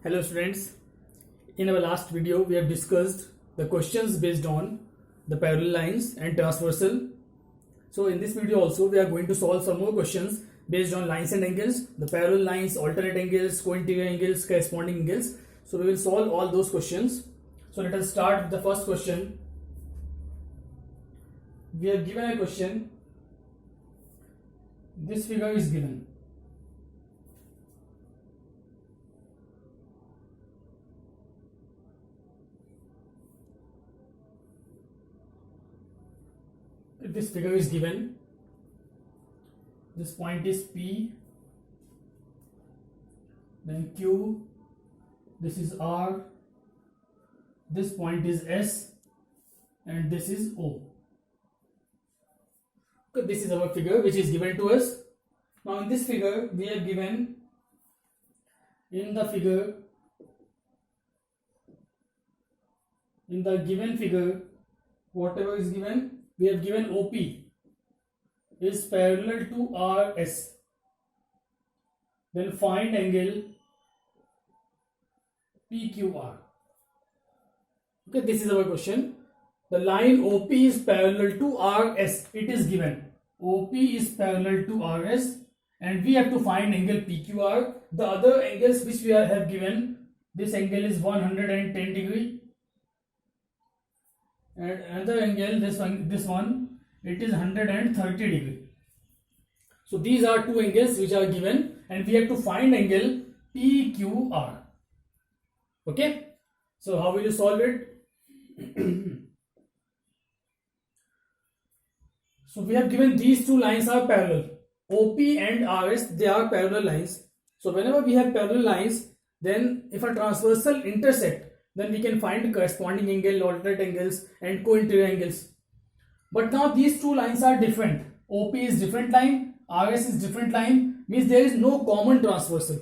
Hello students, in our last video we have discussed the questions based on the parallel lines and transversal. So in this video also we are going to solve some more questions based on lines and angles, the parallel lines, alternate angles, co-interior angles, corresponding angles. So we will solve all those questions. So let us start with the first question. We have given a question. This figure is given. This figure is given. This point is P, then Q, this is R, this point is S, and this is O. Okay, this is our figure which is given to us. Now in this figure we have given, in the given figure, whatever is given, we have given OP is parallel to RS. Then find angle PQR. Okay, this is our question. The line OP is parallel to RS. It is given. OP is parallel to RS and we have to find angle PQR. The other angles which we have given, this angle is 110 degree. And another angle, this one, it is 130 degree. So these are two angles which are given and we have to find angle PQR. Okay. So how will you solve it? So we have given these two lines are parallel. OP and RS, they are parallel lines. So whenever we have parallel lines, then if a transversal intersect, then we can find corresponding angle, alternate angles and co-interior angles. But now these two lines are different. OP is different line, RS is different line, means there is no common transversal.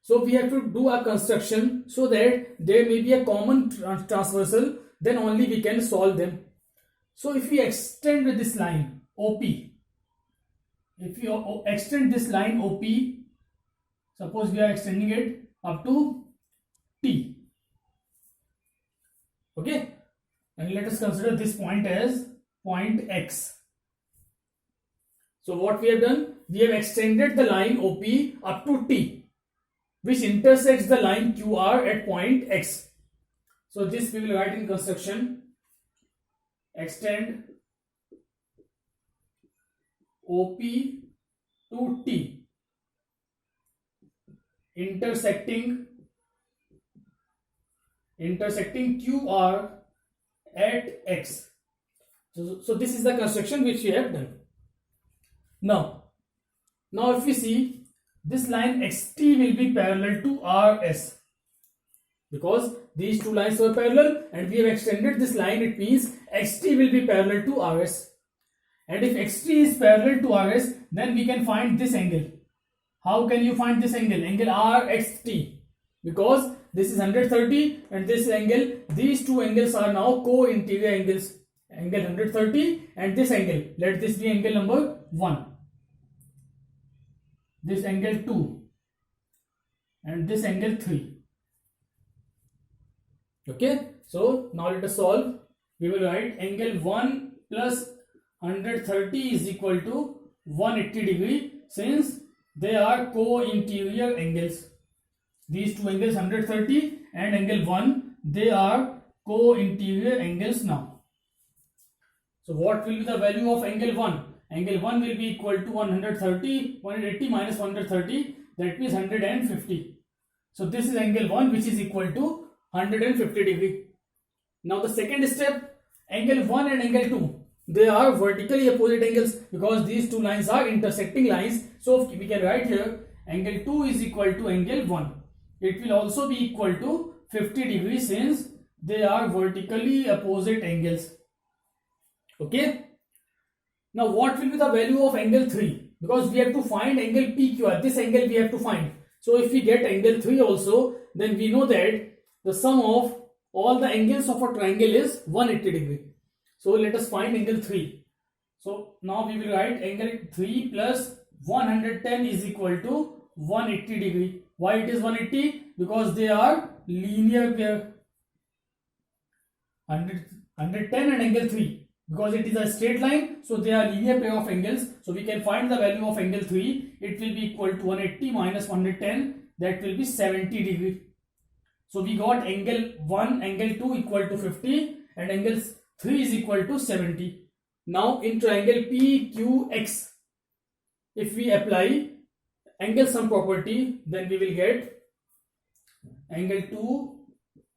So we have to do a construction so that there may be a common transversal, then only we can solve them. So if we extend this line OP, if you extend this line OP, suppose we are extending it up to T. Okay, and let us consider this point as point X. So what we have done, we have extended the line OP up to T, which intersects the line QR at point X. So this we will write in construction. Extend OP to T, intersecting QR at X. So this is the construction which we have done. Now if we see, this line XT will be parallel to RS because these two lines were parallel and we have extended this line. It means XT will be parallel to RS, and if XT is parallel to RS, then we can find this angle. How can you find this angle? Angle RXT, because this is 130 and this angle, these two angles are now co-interior angles. Angle 130 and this angle, let this be angle number 1, this angle 2 and this angle 3. Okay, so now let us solve. We will write angle 1 plus 130 is equal to 180 degree, since they are co-interior angles. These two angles 130 and angle 1, they are co-interior angles now. So what will be the value of angle 1? Angle 1 will be equal to 180 minus 130, that means 150. So this is angle 1 which is equal to 150 degree. Now the second step, angle 1 and angle 2, they are vertically opposite angles because these two lines are intersecting lines. So we can write here angle 2 is equal to angle 1. It will also be equal to 50 degrees since they are vertically opposite angles. Okay. Now what will be the value of angle 3? Because we have to find angle PQR. This angle we have to find. So if we get angle 3 also, then we know that the sum of all the angles of a triangle is 180 degree. So let us find angle 3. So now we will write angle 3 plus 110 is equal to 180 degree. Why it is 180? Because they are linear pair. 110 and angle 3. Because it is a straight line, so they are linear pair of angles. So we can find the value of angle 3. It will be equal to 180 minus 110. That will be 70 degree. So we got angle 1, angle 2 equal to 50 and angle 3 is equal to 70. Now in triangle PQX, if we apply angle sum property, then we will get angle 2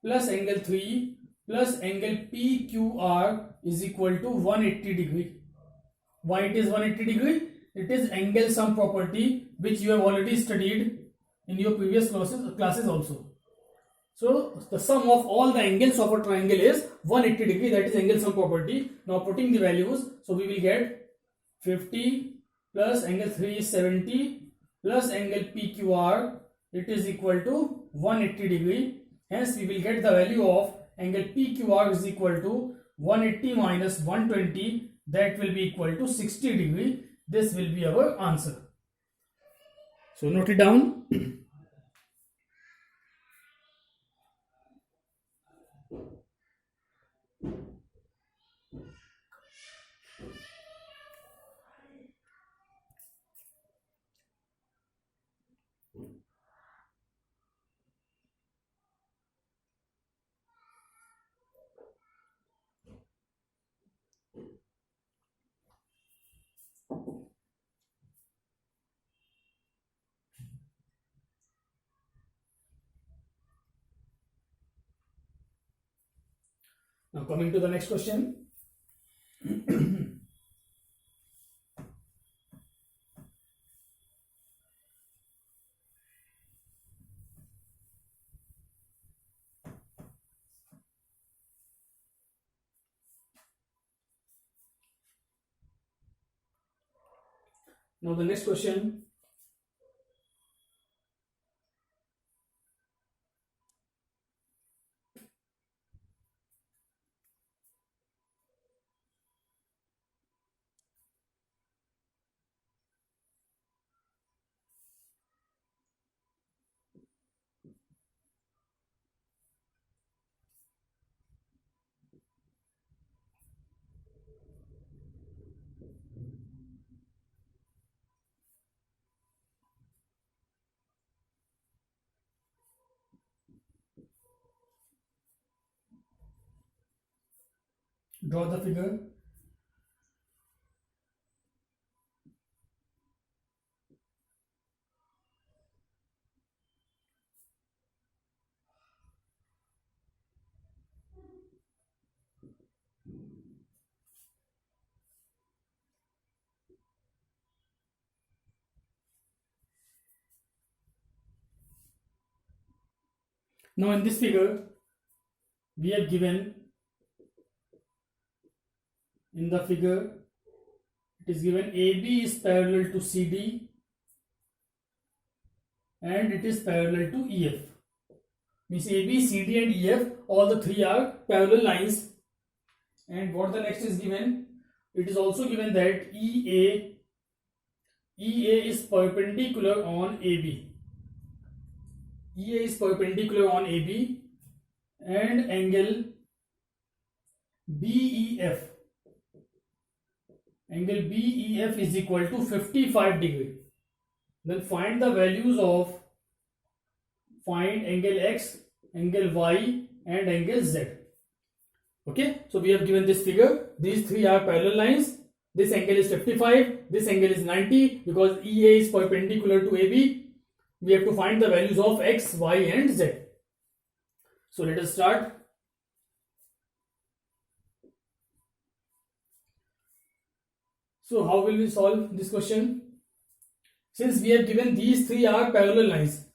plus angle 3 plus angle PQR is equal to 180 degree. Why it is 180 degree? It is angle sum property which you have already studied in your previous classes also. So the sum of all the angles of a triangle is 180 degree, that is angle sum property. Now putting the values, so we will get 50 plus angle 3 is 70 plus angle PQR, it is equal to 180 degree. Hence we will get the value of angle PQR is equal to 180 minus 120, that will be equal to 60 degree. This will be our answer. So note it down. Now coming to the next question. Now the next question. Draw the figure. Now in this figure, we have given, in the figure, it is given AB is parallel to CD and it is parallel to EF. Means AB, CD and EF, all the three are parallel lines. And what the next is given? It is also given that EA is perpendicular on AB. EA is perpendicular on AB and angle BEF. Angle BEF is equal to 55 degree. Then find the values of, find angle X, angle Y and angle Z. Okay, so we have given this figure. These three are parallel lines. This angle is 55, this angle is 90 because EA is perpendicular to AB. We have to find the values of X, Y and Z. So let us start. So how will we solve this question? Since we have given these three are parallel lines,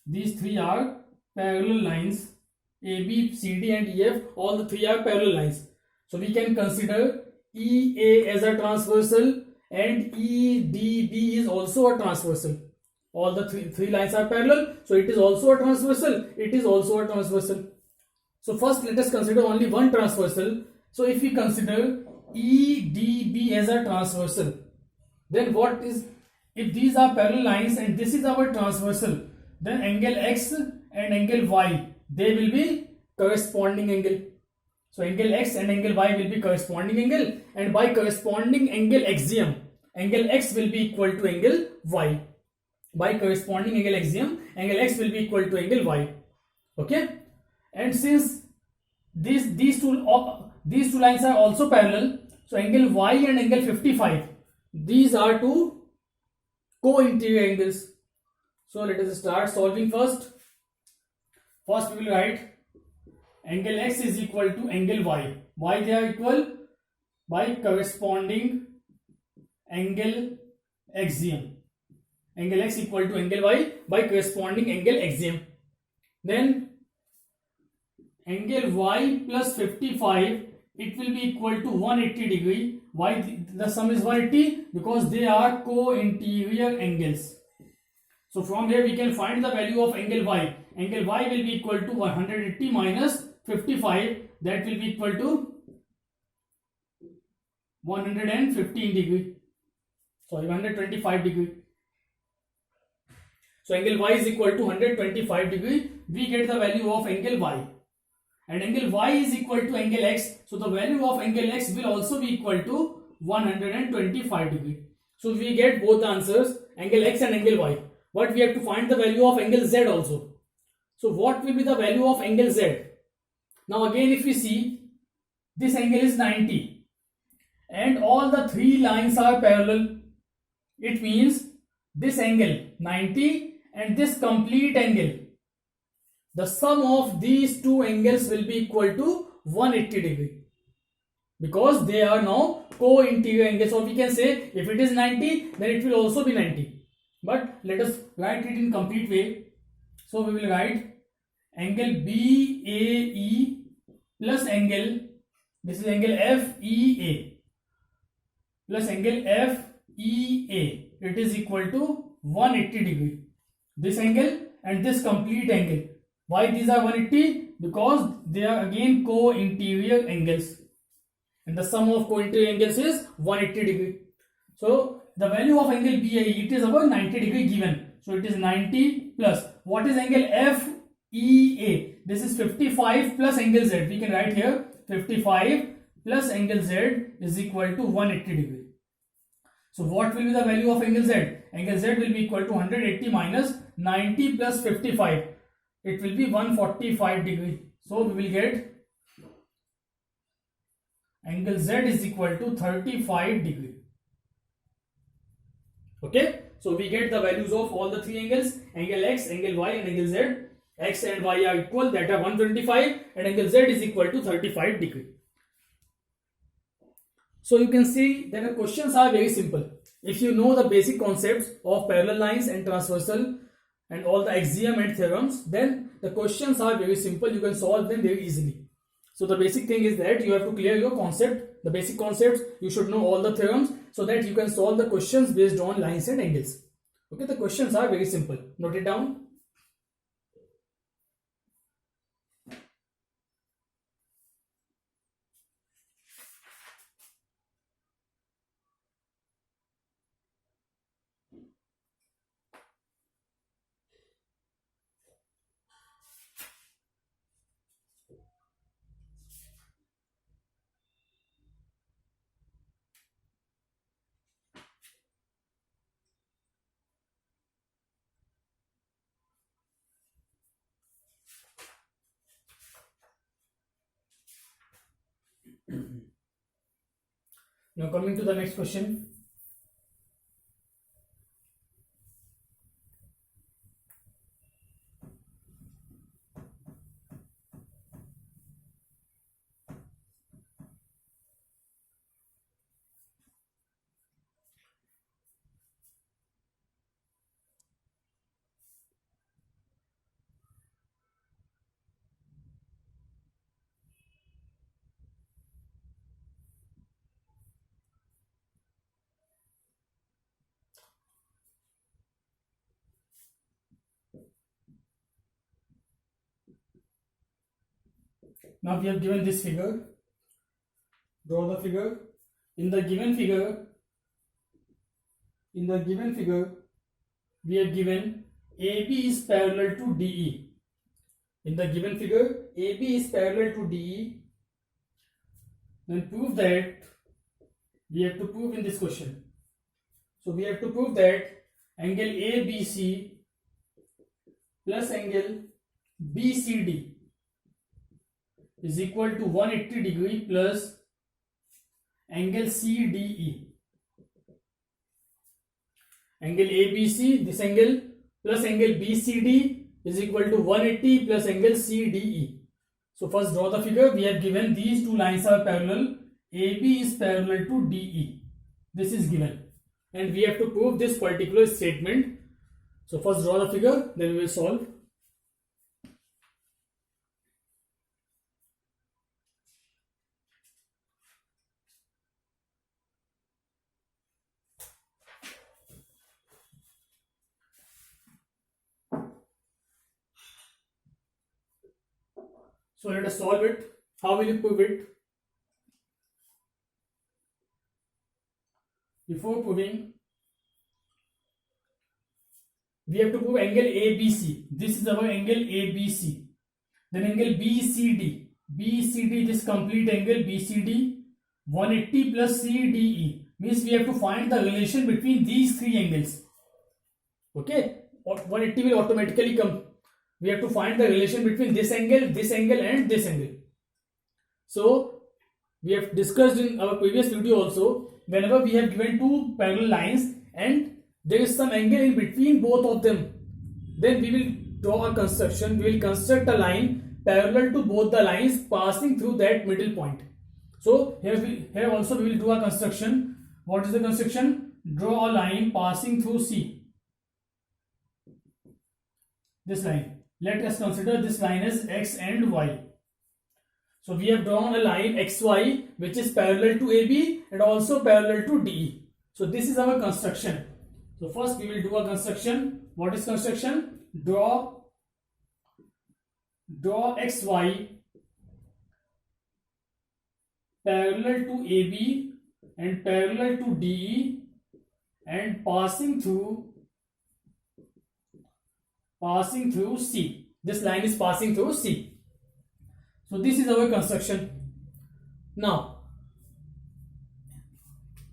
these three are parallel lines, AB, CD and EF, all the three are parallel lines. So we can consider EA as a transversal and EDB is also a transversal. All the three lines are parallel, so it is also a transversal. It is also a transversal. So first let us consider only one transversal. So if we consider EDB as a transversal, then what is, if these are parallel lines and this is our transversal, then angle X and angle Y, they will be corresponding angle. So angle X and angle Y will be corresponding angle, and by corresponding angle axiom, angle X will be equal to angle Y. By corresponding angle axiom, angle X will be equal to angle Y. Okay, and since these two lines are also parallel, so angle Y and angle 55, these are two co-interior angles. So let us start solving first. First we will write angle X is equal to angle Y. Why they are equal? By corresponding angle axiom. Angle X equal to angle Y by corresponding angle axiom. Then angle Y plus 55, it will be equal to 180 degree. Why the sum is 180? Because they are co-interior angles. So from here we can find the value of angle Y. Angle Y will be equal to 180 minus 55, that will be equal to 115 degree. Sorry, 125 degree. So angle Y is equal to 125 degree. We get the value of angle Y. And angle Y is equal to angle X. So the value of angle X will also be equal to 125 degree. So we get both answers, angle X and angle Y. But we have to find the value of angle Z also. So what will be the value of angle Z? Now again if we see, this angle is 90 and all the three lines are parallel. It means this angle 90 and this complete angle, the sum of these two angles will be equal to 180 degree, because they are now co-interior angles. So we can say if it is 90, then it will also be 90. But let us write it in complete way. So we will write angle BAE plus angle, this is angle FEA, plus angle FEA, it is equal to 180 degree. This angle and this complete angle. Why these are 180? Because they are again co-interior angles, and the sum of co-interior angles is 180 degree. So the value of angle BAE, it is about 90 degree given. So it is 90 plus, what is angle FEA? This is 55 plus angle Z. We can write here 55 plus angle Z is equal to 180 degree. So what will be the value of angle Z? Angle Z will be equal to 180 minus 90 plus 55. It will be 145 degree. So we will get angle Z is equal to 35 degree. Okay, so we get the values of all the three angles, angle X, angle Y and angle Z. X and Y are equal, that are 125, and angle Z is equal to 35 degree. So you can see that the questions are very simple. If you know the basic concepts of parallel lines and transversal and all the axiom and theorems, then the questions are very simple. You can solve them very easily. So the basic thing is that you have to clear your concept, the basic concepts. You should know all the theorems so that you can solve the questions based on lines and angles. Okay, the questions are very simple. Note it down. Now coming to the next question. Now we have given this figure. Draw the figure. In the given figure, we have given AB is parallel to DE. In the given figure, AB is parallel to DE. Then prove that, we have to prove in this question. So we have to prove that angle ABC plus angle BCD is equal to 180 degree plus angle CDE. Angle ABC, this angle, plus angle BCD is equal to 180 plus angle CDE. So first draw the figure. We have given these two lines are parallel. AB is parallel to DE. This is given. And we have to prove this particular statement. So first draw the figure, then we will solve. So let us solve it. How will you prove it? Before proving, we have to prove angle ABC. This is our angle ABC. Then angle BCD. BCD, this complete angle BCD, 180 plus CDE. Means we have to find the relation between these three angles. Okay? 180 will automatically come. We have to find the relation between this angle and this angle. So we have discussed in our previous video also, whenever we have given two parallel lines and there is some angle in between both of them, then we will draw a construction. We will construct a line parallel to both the lines passing through that middle point. So here also we will do a construction. What is the construction? Draw a line passing through C. This line. Let us consider this line as X and Y. So we have drawn a line XY which is parallel to AB and also parallel to DE. So this is our construction. So first we will do a construction. What is construction? Draw XY parallel to AB and parallel to DE and passing through C. This line is passing through C. So this is our construction. Now,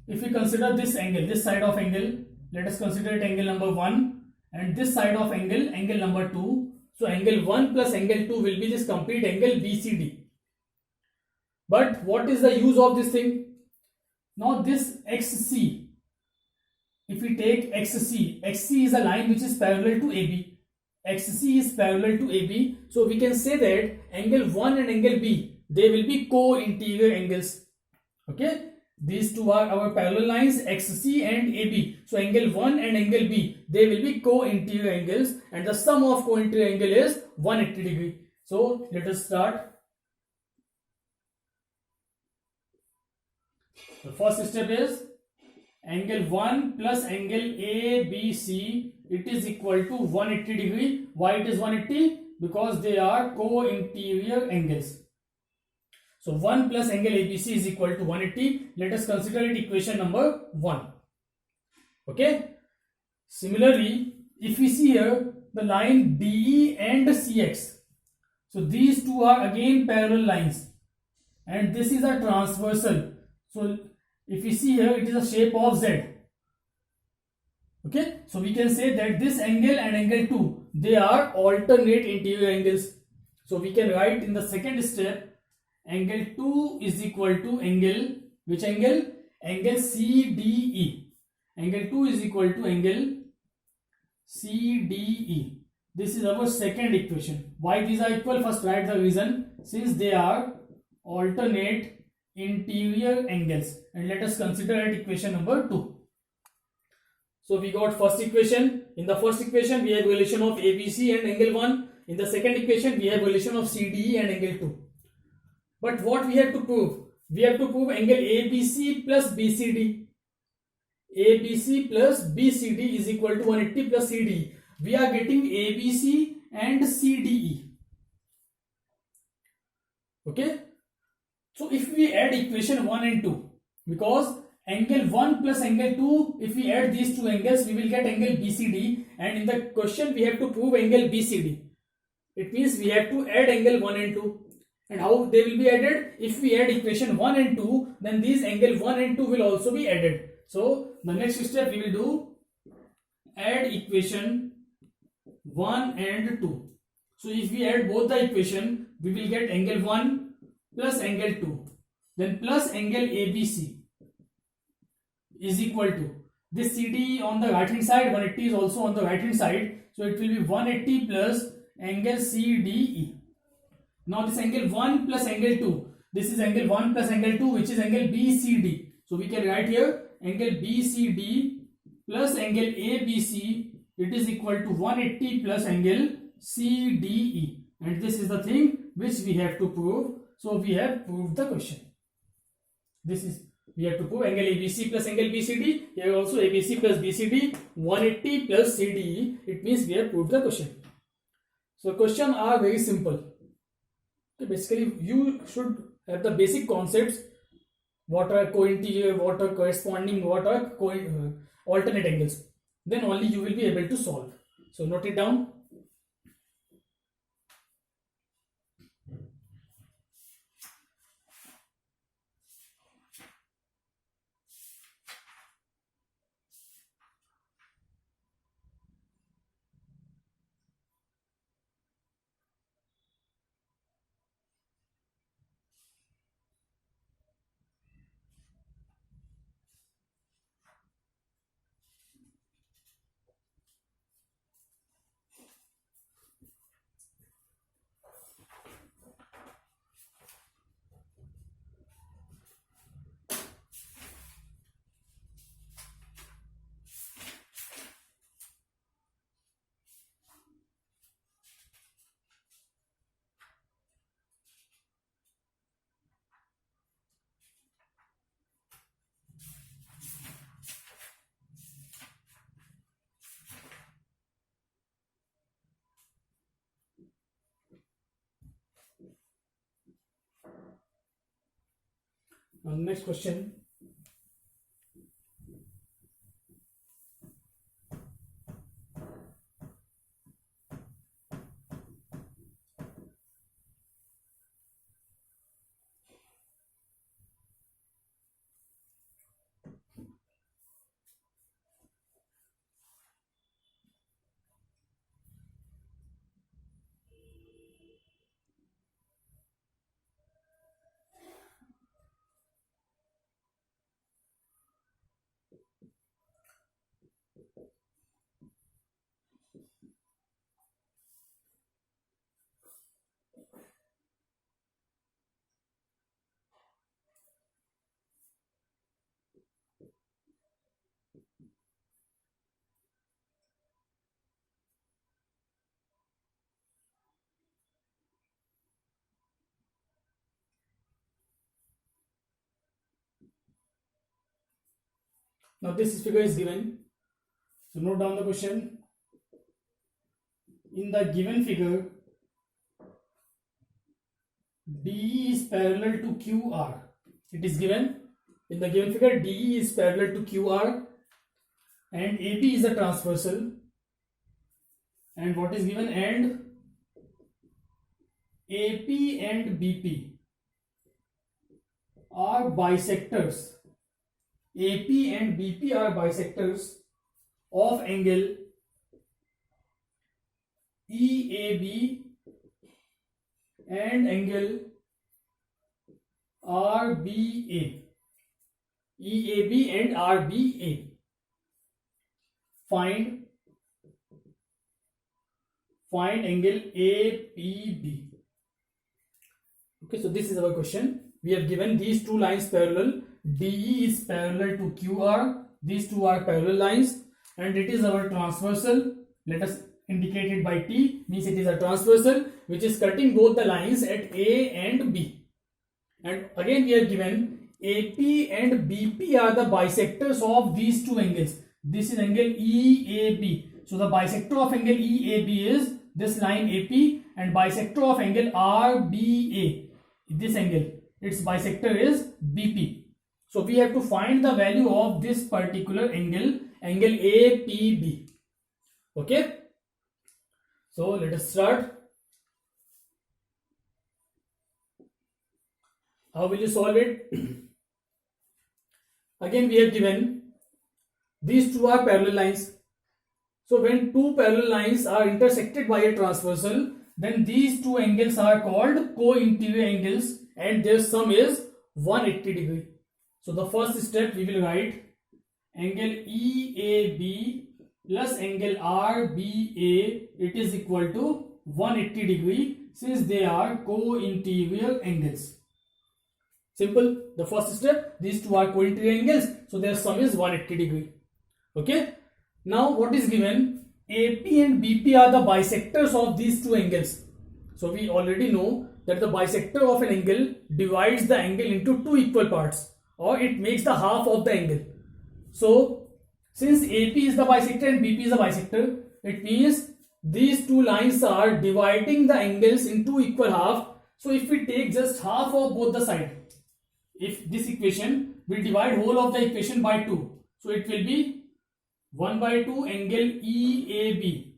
if we consider this angle, this side of angle, let us consider it angle number 1 and this side of angle number 2. So angle 1 plus angle 2 will be this complete angle BCD. But what is the use of this thing? Now this XC, if we take XC is a line which is parallel to AB. XC is parallel to AB. So we can say that angle 1 and angle B, they will be co-interior angles. Okay. These two are our parallel lines XC and AB. So angle 1 and angle B, they will be co-interior angles and the sum of co-interior angle is 180 degree. So let us start. The first step is angle 1 plus angle ABC, it is equal to 180 degree. Why it is 180? Because they are co-interior angles. So 1 plus angle ABC is equal to 180. Let us consider it equation number 1. Okay. Similarly, if we see here the line DE and CX. So these two are again parallel lines. And this is a transversal. So if we see here, it is a shape of Z. Okay. So we can say that this angle and angle 2, they are alternate interior angles. So we can write in the second step, angle 2 is equal to angle, which angle? Angle CDE. Angle 2 is equal to angle CDE. This is our second equation. Why these are equal? First write the reason. Since they are alternate interior angles. And let us consider it equation number 2. So we got first equation. In the first equation we have relation of ABC and angle 1. In the second equation we have relation of CDE and angle 2. But what we have to prove? We have to prove angle ABC plus BCD. ABC plus BCD is equal to 180 plus CDE. We are getting ABC and CDE. Okay. So if we add equation 1 and 2, because angle 1 plus angle 2, if we add these two angles, we will get angle BCD, and in the question we have to prove angle BCD. It means we have to add angle 1 and 2. And how they will be added? If we add equation 1 and 2, then these angle 1 and 2 will also be added. So the next step we will do, add equation 1 and 2. So if we add both the equation, we will get angle 1 plus angle 2. Then plus angle ABC is equal to this CD on the right hand side, 180 is also on the right hand side. So it will be 180 plus angle CDE. Now this angle 1 plus angle 2. This is angle 1 plus angle 2, which is angle BCD. So we can write here angle BCD plus angle ABC. It is equal to 180 plus angle CDE. And this is the thing which we have to prove. So we have proved the question. This is, we have to prove angle ABC plus angle BCD. Here also ABC plus BCD, 180 plus CDE. It means we have proved the question. So questions are very simple. So basically you should have the basic concepts. What are co-interior, what are corresponding, what are alternate angles. Then only you will be able to solve. So note it down. Now next question. Now this figure is given. So note down the question. In the given figure, DE is parallel to QR. It is given. In the given figure, DE is parallel to QR and AB is a transversal. And what is given? And AP and BP are bisectors. AP and BP are bisectors of angle EAB and angle RBA. EAB and RBA. Find angle APB. Okay, so this is our question. We have given these two lines parallel. DE is parallel to QR. These two are parallel lines, and it is our transversal. Let us indicate it by T. Means it is a transversal which is cutting both the lines at A and B. And again we have given AP and BP are the bisectors of these two angles. This is angle EAB. So the bisector of angle EAB is this line AP, and bisector of angle RBA, this angle, its bisector is BP. So we have to find the value of this particular angle APB. Okay. So let us start. How will you solve it? Again, we have given these two are parallel lines. So when two parallel lines are intersected by a transversal, then these two angles are called co-interior angles and their sum is 180 degree. So the first step we will write angle EAB plus angle RBA, it is equal to 180 degree since they are co-interior angles. Simple. The first step, these two are co-interior angles, so their sum is 180 degree. Okay. Now what is given? AP and BP are the bisectors of these two angles. So we already know that the bisector of an angle divides the angle into two equal parts, or it makes the half of the angle. So since AP is the bisector and BP is the bisector, it means these two lines are dividing the angles into equal half. So if we take just half of both the sides, if this equation will divide whole of the equation by 2, so it will be 1 by 2 angle EAB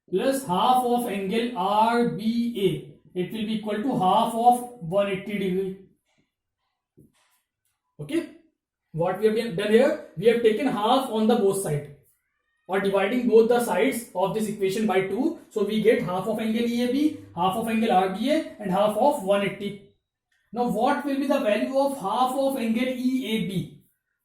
plus half of angle RBA. It will be equal to half of 180 degree. Okay. What we have done here? We have taken half on the both sides, or dividing both the sides of this equation by 2. So we get half of angle EAB, half of angle RBA and half of 180. Now what will be the value of half of angle EAB?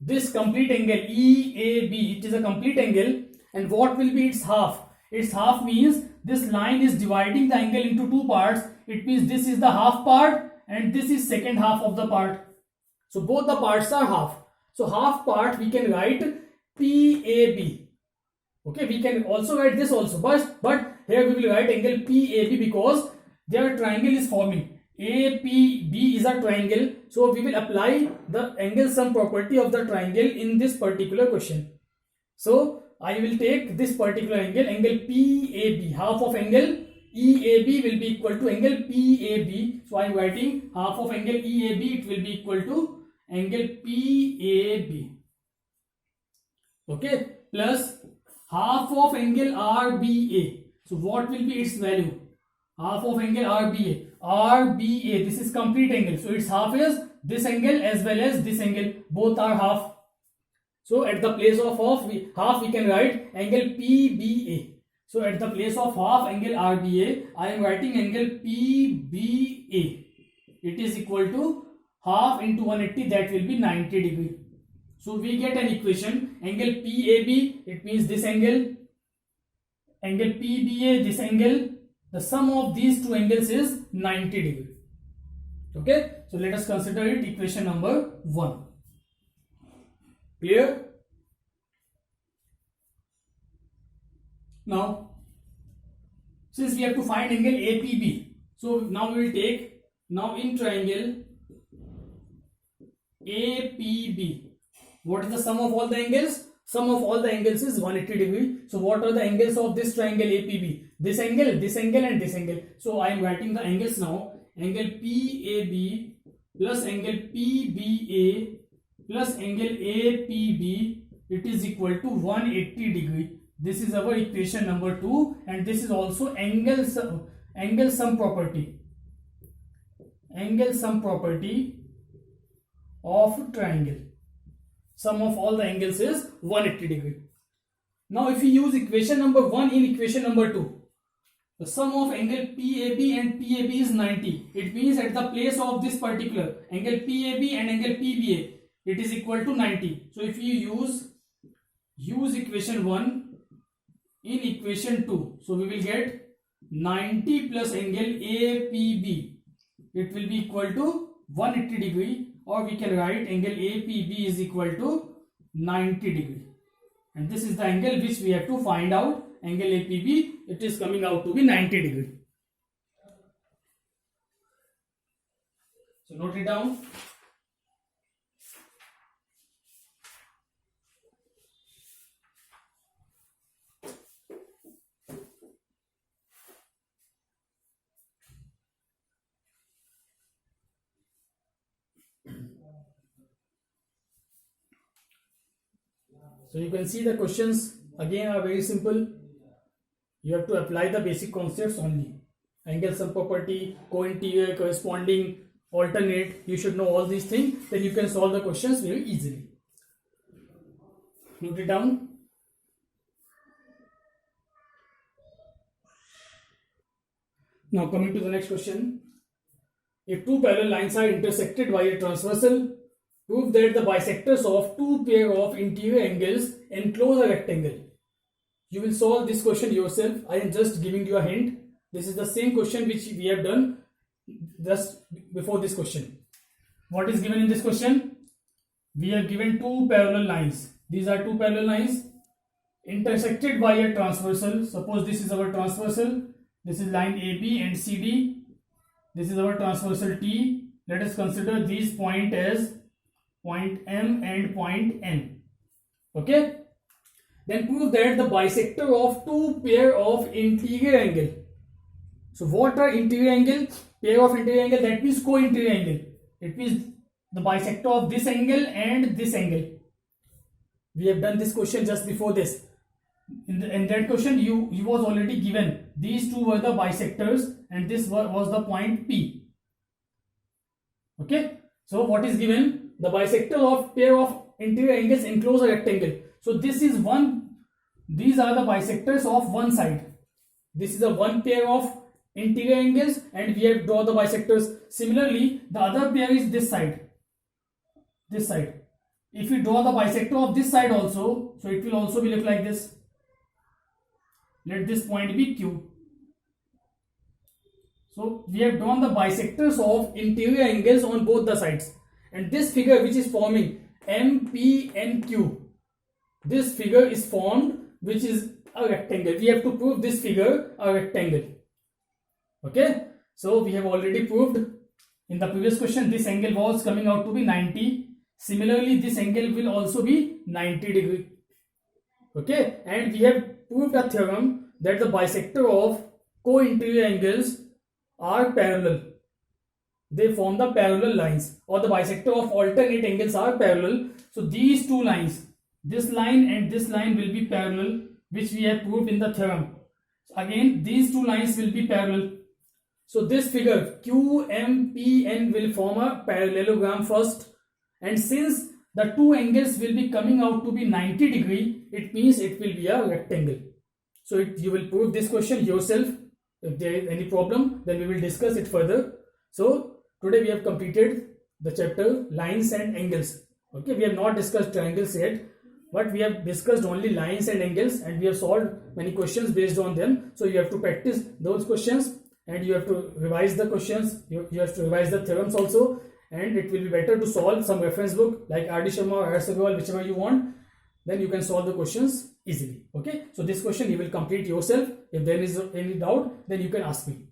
This complete angle EAB, it is a complete angle, and what will be its half? Its half means this line is dividing the angle into two parts. It means this is the half part and this is second half of the part. So both the parts are half. So half part we can write PAB. Okay, we can also write this also, but here we will write angle PAB because their triangle is forming. APB is a triangle, so we will apply the angle sum property of the triangle in this particular question. So I will take this particular angle PAB, half of angle EAB will be equal to angle PAB. So I am writing half of angle EAB, it will be equal to angle PAB. Okay, plus half of angle RBA. So what will be its value? Half of angle RBA. RBA, this is complete angle. So its half is this angle as well as this angle. Both are half. So at the place of half we can write angle PBA. So at the place of half angle RBA, I am writing angle PBA. It is equal to half into 180, that will be 90 degree. So we get an equation, angle PAB, it means this angle PBA, this angle. The sum of these two angles is 90 degree. Okay, so let us consider it equation number 1. Clear? Now, since we have to find angle APB, so now we will take, now in triangle APB, what is the sum of all the angles? Sum of all the angles is 180 degree. So what are the angles of this triangle APB? This angle and this angle. So I am writing the angles now. Angle PAB plus angle PBA plus angle APB, it is equal to 180 degree. This is our equation number 2, and this is also angle sum property. Angle sum property of triangle. Sum of all the angles is 180 degree. Now if we use equation number 1 in equation number 2, the sum of angle PAB and PAB is 90. It means at the place of this particular angle PAB and angle PBA, it is equal to 90. So if you use equation 1 in equation 2, so we will get 90 plus angle APB, it will be equal to 180 degree, or we can write angle APB is equal to 90 degree. And this is the angle which we have to find out. Angle APB, it is coming out to be 90 degree. So note it down. So you can see the questions again are very simple. You have to apply the basic concepts only. Angle sum property, co-interior, corresponding, alternate. You should know all these things. Then you can solve the questions very easily. Note it down. Now coming to the next question. If two parallel lines are intersected by a transversal, prove that the bisectors of two pair of interior angles enclose a rectangle. You will solve this question yourself. I am just giving you a hint. This is the same question which we have done just before this question. What is given in this question? We have given two parallel lines. These are two parallel lines intersected by a transversal. Suppose this is our transversal. This is line AB and CD. This is our transversal T. Let us consider these point as point M and point N. Okay. Then prove that the bisector of two pair of interior angle. So what are interior angle? Pair of interior angle, that means co-interior angle. It means the bisector of this angle and this angle. We have done this question just before this. In that question, you was already given these two were the bisectors and this was the point P. Okay. So what is given? The bisector of pair of interior angles enclose a rectangle. So this is one. These are the bisectors of one side. This is a one pair of interior angles and we have drawn the bisectors. Similarly, the other pair is this side. This side. If we draw the bisector of this side also, so it will also be look like this. Let this point be Q. So we have drawn the bisectors of interior angles on both the sides. And this figure which is forming M, P and Q. This figure is formed which is a rectangle. We have to prove this figure a rectangle. Okay. So we have already proved in the previous question this angle was coming out to be 90. Similarly, this angle will also be 90 degree. Okay. And we have proved a theorem that the bisector of co-interior angles are parallel. They form the parallel lines, or the bisector of alternate angles are parallel. So these two lines, this line and this line will be parallel, which we have proved in the theorem. So again, these two lines will be parallel. So this figure QMPN will form a parallelogram first, and since the two angles will be coming out to be 90 degree, it means it will be a rectangle. So you will prove this question yourself. If there is any problem, then we will discuss it further. So today we have completed the chapter lines and angles. Okay, we have not discussed triangles yet, but we have discussed only lines and angles, and we have solved many questions based on them. So you have to practice those questions and you have to revise the questions. You have to revise the theorems also, and it will be better to solve some reference book like R.D. Sharma or R.S. Agarwal, whichever you want. Then you can solve the questions easily. Okay, so this question you will complete yourself. If there is any doubt, then you can ask me.